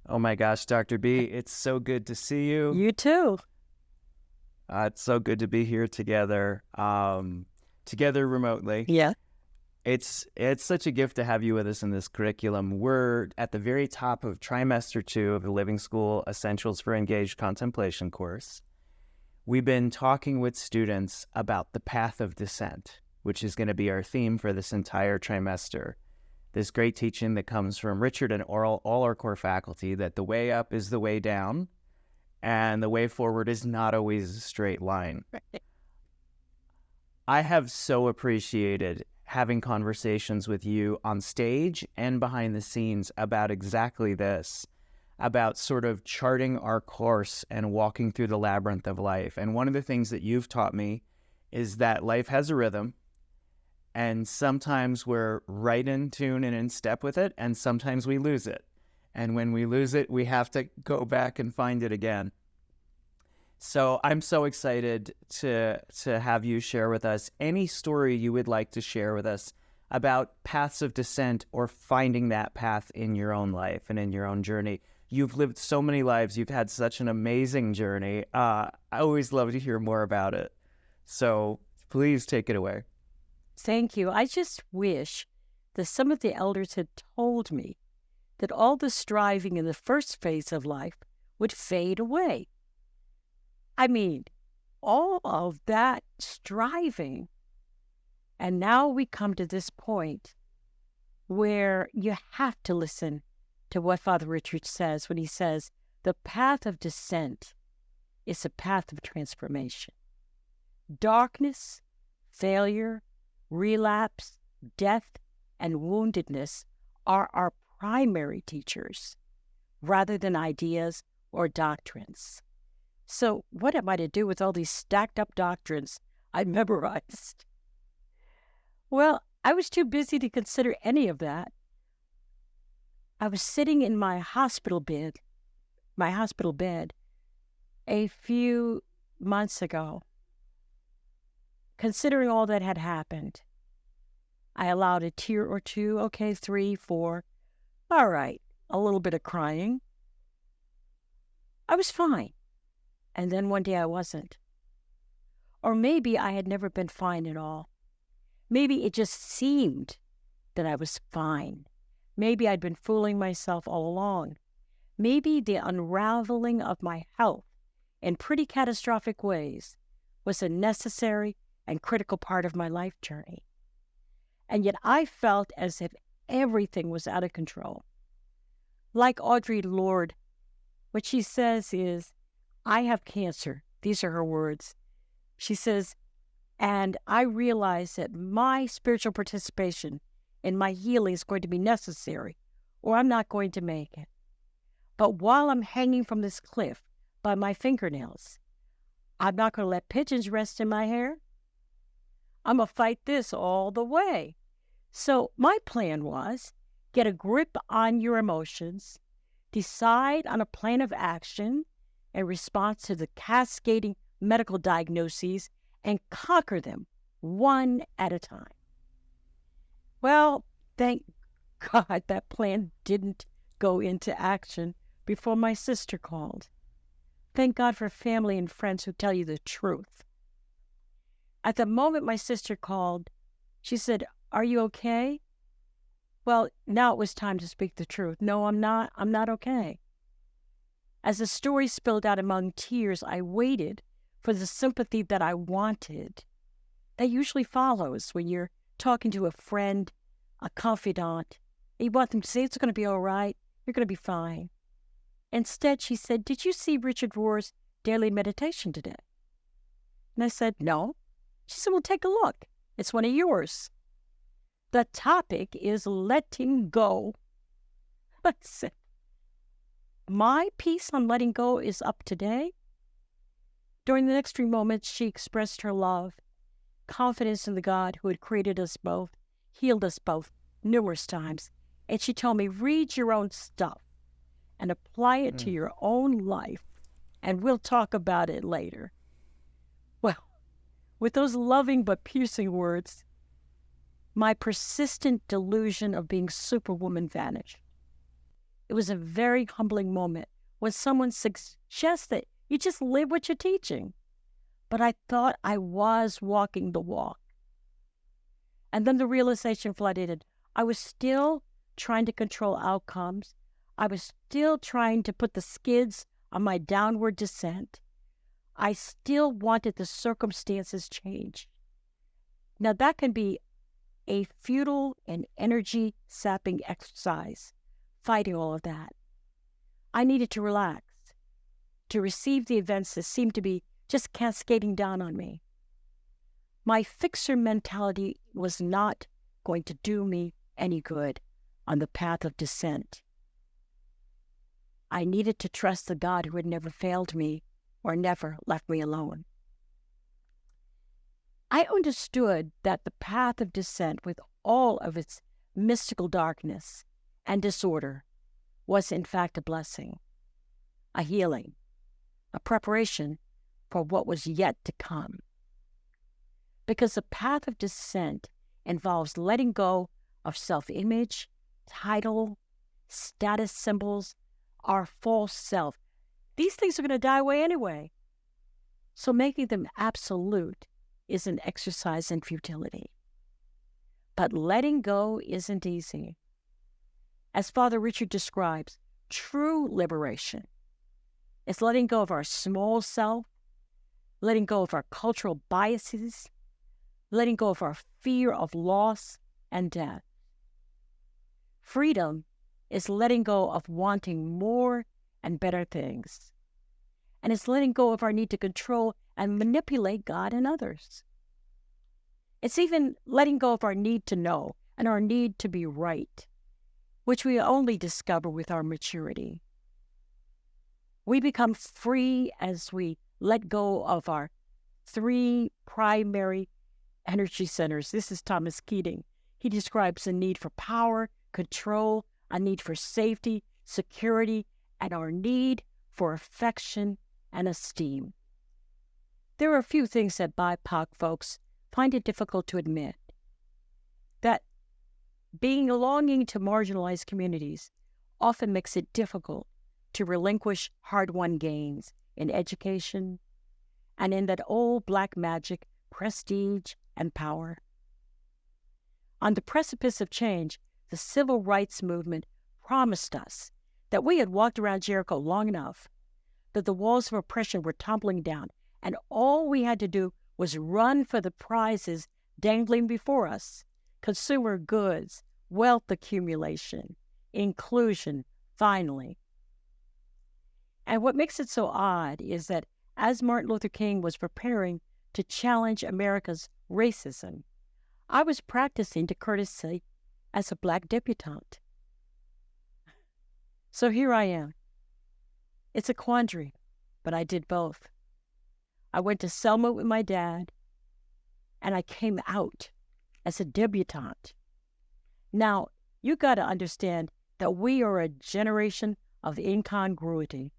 Oh my gosh, Dr. B, it's so good to see you. You too. It's so good to be here together, together remotely. Yeah. It's such a gift to have you with us in this curriculum. We're at the very top of trimester 2 of the Living School Essentials for Engaged Contemplation course. We've been talking with students about the path of descent, which is going to be our theme for this entire trimester. This great teaching that comes from Richard and all our core faculty, that the way up is the way down, and the way forward is not always a straight line. Right. I have so appreciated having conversations with you on stage and behind the scenes about exactly this, about sort of charting our course and walking through the labyrinth of life. And one of the things that you've taught me is that life has a rhythm, and sometimes we're right in tune and in step with it, and sometimes we lose it. And when we lose it, we have to go back and find it again. So I'm so excited to have you share with us any story you would like to share with us about paths of descent or finding that path in your own life and in your own journey. You've lived so many lives. You've had such an amazing journey. I always love to hear more about it. So please take it away. Thank you. I just wish that some of the elders had told me that all the striving in the first phase of life would fade away. I mean, all of that striving. And now we come to this point where you have to listen to what Father Richard says when he says, the path of descent is a path of transformation. Darkness, failure, relapse, death, and woundedness are our primary teachers rather than ideas or doctrines. So what am I to do with all these stacked up doctrines I memorized? Well, I was too busy to consider any of that. I was sitting in my hospital bed a few months ago, considering all that had happened. I allowed a tear or two, okay, 3, 4, all right, a little bit of crying. I was fine. And then one day I wasn't. Or maybe I had never been fine at all. Maybe it just seemed that I was fine. Maybe I'd been fooling myself all along. Maybe the unraveling of my health in pretty catastrophic ways was a necessary and critical part of my life journey. And yet I felt as if everything was out of control. Like Audre Lorde, what she says is, I have cancer. These are her words. She says, and I realize that my spiritual participation in my healing is going to be necessary, or I'm not going to make it. But while I'm hanging from this cliff by my fingernails, I'm not going to let pigeons rest in my hair. I'm going to fight this all the way. So my plan was, get a grip on your emotions, decide on a plan of action in response to the cascading medical diagnoses, and conquer them one at a time. Well, thank God that plan didn't go into action before my sister called. Thank God for family and friends who tell you the truth. At the moment my sister called, she said, "Are you okay?" Well, now it was time to speak the truth. No, I'm not. I'm not okay. As the story spilled out among tears, I waited for the sympathy that I wanted. That usually follows when you're talking to a friend, a confidant. You want them to say, it's going to be all right. You're going to be fine. Instead, she said, "Did you see Richard Rohr's daily meditation today?" And I said, "No." She said, "Well, take a look. It's one of yours. The topic is letting go." I said, my piece on letting go is up today. During the next few moments, she expressed her love, confidence in the God who had created us both, healed us both numerous times. And she told me, read your own stuff and apply it to your own life, and we'll talk about it later. Well, with those loving but piercing words, my persistent delusion of being Superwoman vanished. It was a very humbling moment when someone suggested you just live what you're teaching. But I thought I was walking the walk. And then the realization flooded in. I was still trying to control outcomes. I was still trying to put the skids on my downward descent. I still wanted the circumstances changed. Now that can be a futile and energy-sapping exercise, fighting all of that. I needed to relax, to receive the events that seemed to be just cascading down on me. My fixer mentality was not going to do me any good on the path of descent. I needed to trust the God who had never failed me or never left me alone. I understood that the path of descent, with all of its mystical darkness and disorder, was in fact a blessing, a healing, a preparation for what was yet to come. Because the path of descent involves letting go of self-image, title, status symbols, our false self. These things are going to die away anyway. So making them absolute is an exercise in futility. But letting go isn't easy. As Father Richard describes, true liberation is letting go of our small self, letting go of our cultural biases, letting go of our fear of loss and death. Freedom is letting go of wanting more and better things. And it's letting go of our need to control and manipulate God and others. It's even letting go of our need to know and our need to be right, which we only discover with our maturity. We become free as we let go of our 3 primary energy centers. This is Thomas Keating. He describes a need for power, control, a need for safety, security, and our need for affection and esteem. There are a few things that BIPOC folks find it difficult to admit. That belonging to marginalized communities often makes it difficult to relinquish hard-won gains in education and in that old black magic, prestige, and power. On the precipice of change, the civil rights movement promised us that we had walked around Jericho long enough, that the walls of oppression were tumbling down, and all we had to do was run for the prizes dangling before us: consumer goods, wealth accumulation, inclusion, finally. And what makes it so odd is that as Martin Luther King was preparing to challenge America's racism, I was practicing courtesy as a black debutante. So here I am. It's a quandary, but I did both. I went to Selma with my dad, and I came out as a debutante. Now, you got to understand that we are a generation of incongruity,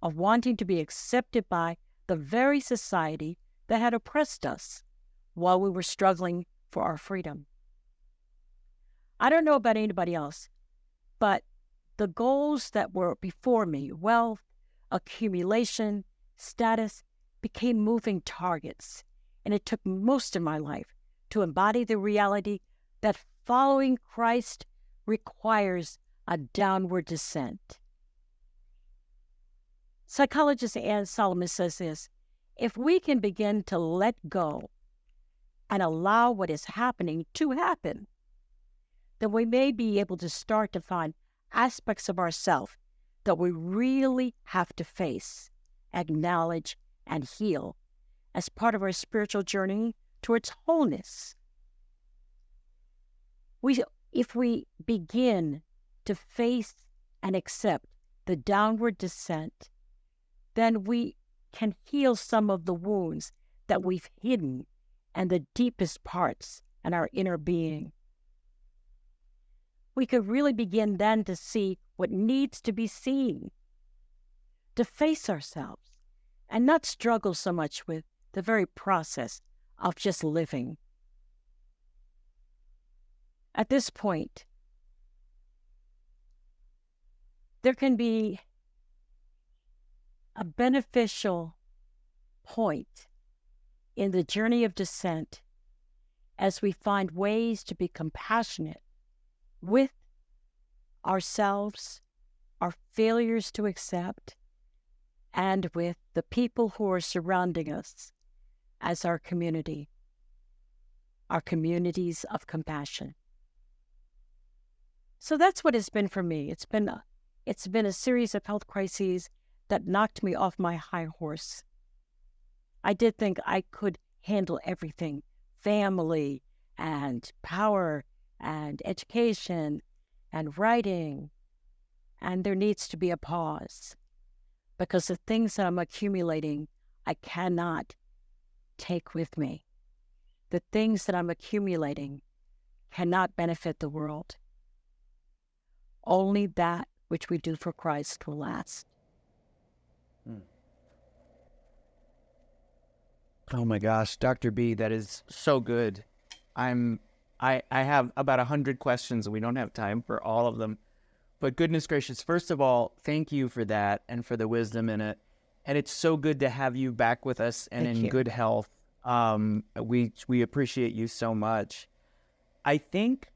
of wanting to be accepted by the very society that had oppressed us while we were struggling for our freedom. I don't know about anybody else, but the goals that were before me, wealth, accumulation, status, became moving targets, and it took most of my life to embody the reality that following Christ requires a downward descent. Psychologist Anne Solomon says this: if we can begin to let go and allow what is happening to happen, then we may be able to start to find aspects of ourselves that we really have to face, acknowledge, and heal as part of our spiritual journey towards wholeness. If we begin to face and accept the downward descent, then we can heal some of the wounds that we've hidden and the deepest parts in our inner being. We could really begin then to see what needs to be seen, to face ourselves, and not struggle so much with the very process of just living. At this point, there can be a beneficial point in the journey of descent as we find ways to be compassionate with ourselves, our failures to accept, and with the people who are surrounding us as our community, our communities of compassion. So that's what it's been for me. It's been a series of health crises that knocked me off my high horse. I did think I could handle everything, family and power and education and writing. And there needs to be a pause because the things that I'm accumulating, I cannot take with me. The things that I'm accumulating cannot benefit the world. Only that which we do for Christ will last. Oh my gosh, Dr. B, that is so good. I have about 100 questions and we don't have time for all of them. But goodness gracious, first of all, thank you for that and for the wisdom in it. And it's so good to have you back with us and Thank in you. good health. We appreciate you so much. I think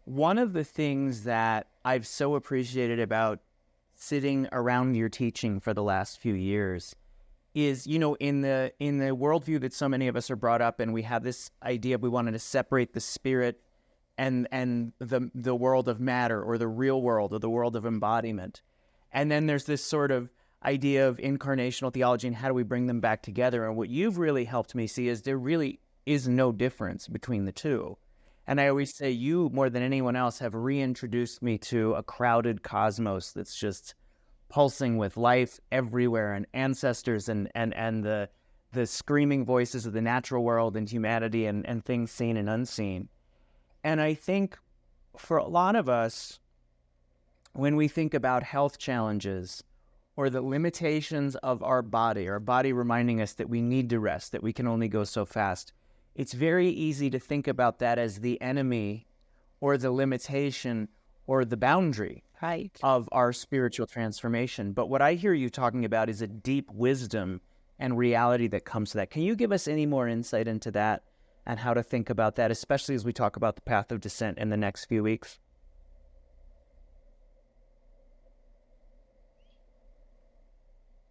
one of the things that I've so appreciated about sitting around your teaching for the last few years is, you know, in the worldview that so many of us are brought up in, we have this idea we wanted to separate the spirit and the world of matter, or the real world, or the world of embodiment. And then there's this sort of idea of incarnational theology and how do we bring them back together. And what you've really helped me see is there really is no difference between the two. And I always say you, more than anyone else, have reintroduced me to a crowded cosmos that's just pulsing with life everywhere, and ancestors and the screaming voices of the natural world and humanity and things seen and unseen. And I think for a lot of us, when we think about health challenges or the limitations of our body reminding us that we need to rest, that we can only go so fast, it's very easy to think about that as the enemy or the limitation or the boundary of our spiritual transformation. But what I hear you talking about is a deep wisdom and reality that comes to that. Can you give us any more insight into that and how to think about that, especially as we talk about the path of descent in the next few weeks?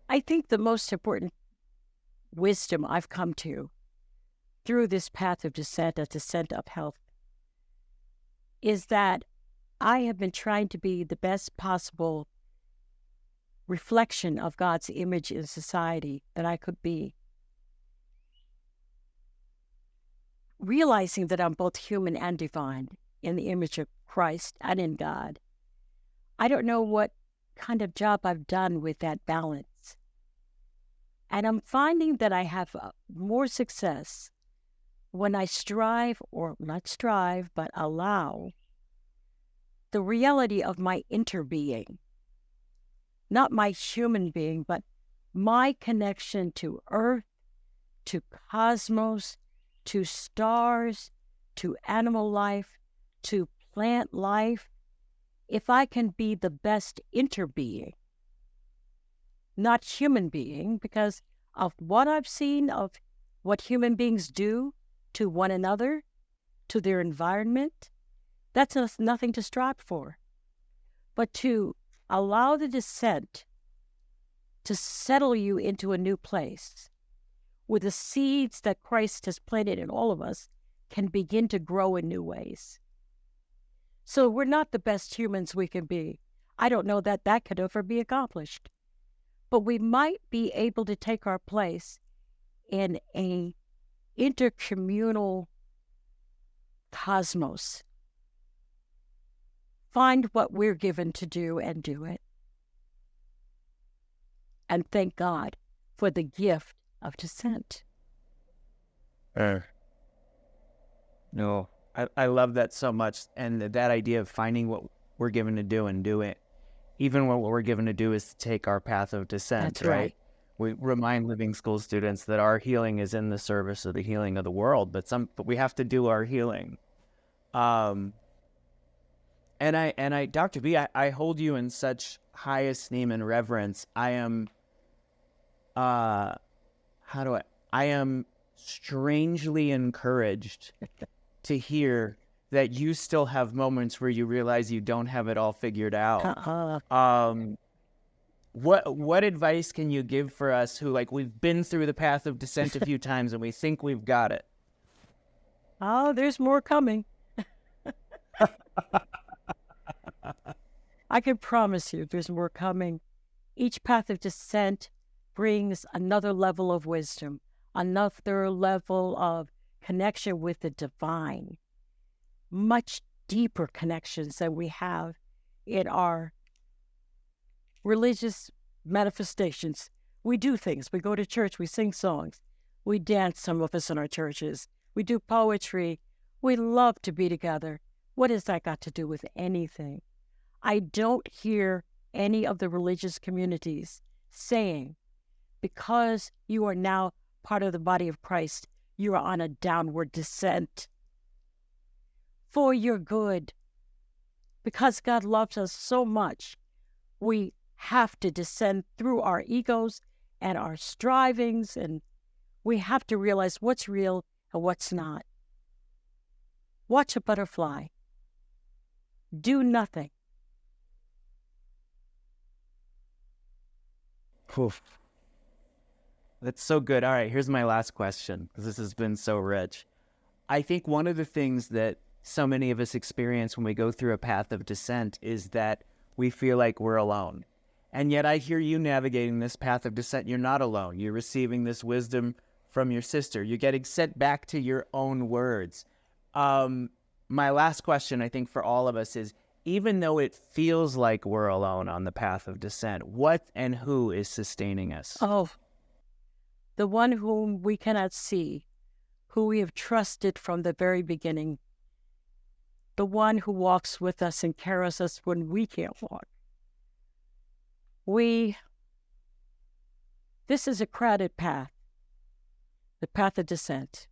I think the most important wisdom I've come to through this path of descent, a descent of health, is that I have been trying to be the best possible reflection of God's image in society that I could be. Realizing that I'm both human and divine in the image of Christ and in God. I don't know what kind of job I've done with that balance. And I'm finding that I have more success when I strive, or not strive, but allow the reality of my interbeing, not my human being, but my connection to earth, to cosmos, to stars, to animal life, to plant life. If I can be the best interbeing, not human being, because of what I've seen of what human beings do to one another, to their environment, that's nothing to strive for. But to allow the descent to settle you into a new place, where the seeds that Christ has planted in all of us can begin to grow in new ways. So we're not the best humans we can be. I don't know that that could ever be accomplished. But we might be able to take our place in a intercommunal cosmos. Find what we're given to do and do it. And thank God for the gift of descent. No, I love that so much. And that idea of finding what we're given to do and do it. Even when what we're given to do is to take our path of descent, That's right. We remind living school students that our healing is in the service of the healing of the world, but we have to do our healing. And Dr. B, I hold you in such high esteem and reverence. I am, I am strangely encouraged to hear that you still have moments where you realize you don't have it all figured out. What advice can you give for us who, like, we've been through the path of descent a few times and we think we've got it? Oh, there's more coming. I can promise you there's more coming. Each path of descent brings another level of wisdom, another level of connection with the divine, much deeper connections than we have in our religious manifestations. We do things. We go to church. We sing songs. We dance, some of us in our churches. We do poetry. We love to be together. What has that got to do with anything? I don't hear any of the religious communities saying, because you are now part of the body of Christ, you are on a downward descent for your good. Because God loves us so much, we have to descend through our egos and our strivings, and we have to realize what's real and what's not. Watch a butterfly. Do nothing. Oof. That's so good. All right, here's my last question, because this has been so rich. I think one of the things that so many of us experience when we go through a path of descent is that we feel like we're alone. And yet I hear you navigating this path of descent. You're not alone. You're receiving this wisdom from your sister. You're getting sent back to your own words. My last question, I think, for all of us is, even though it feels like we're alone on the path of descent, what and who is sustaining us? Oh, the one whom we cannot see, who we have trusted from the very beginning, the one who walks with us and carries us when we can't walk. This is a crowded path, the path of descent.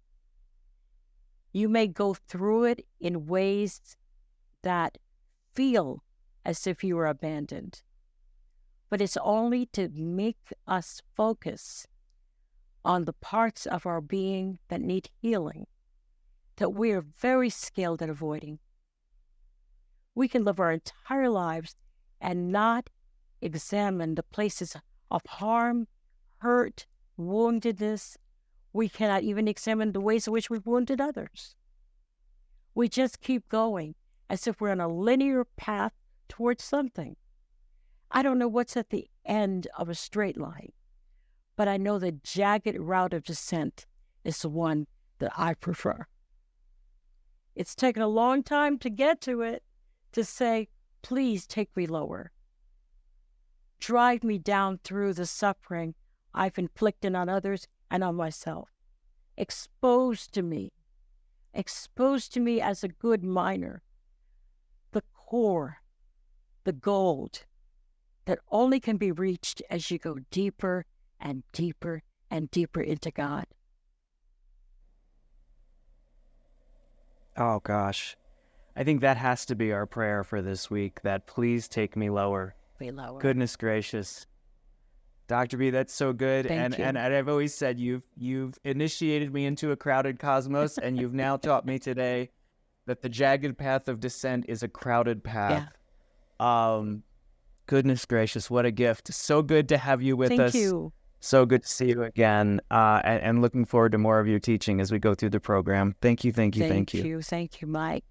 You may go through it in ways that feel as if you were abandoned, but it's only to make us focus on the parts of our being that need healing, that we are very skilled at avoiding. We can live our entire lives and not examine the places of harm, hurt, woundedness. We cannot even examine the ways in which we've wounded others. We just keep going as if we're on a linear path towards something. I don't know what's at the end of a straight line, but I know the jagged route of descent is the one that I prefer. It's taken a long time to get to it, to say, please take me lower. Drive me down through the suffering I've inflicted on others and on myself. Expose to me as a good miner, the core, the gold that only can be reached as you go deeper and deeper and deeper into God. Oh, gosh. I think that has to be our prayer for this week, that please take me lower. Be lower. Goodness gracious. Dr. B, that's so good. Thank you. And I've always said you've initiated me into a crowded cosmos, and you've now taught me today that the jagged path of descent is a crowded path. Yeah. Goodness gracious, what a gift. So good to have you with us. Thank you. So good to see you again, and looking forward to more of your teaching as we go through the program. Thank you. Thank you, Mike.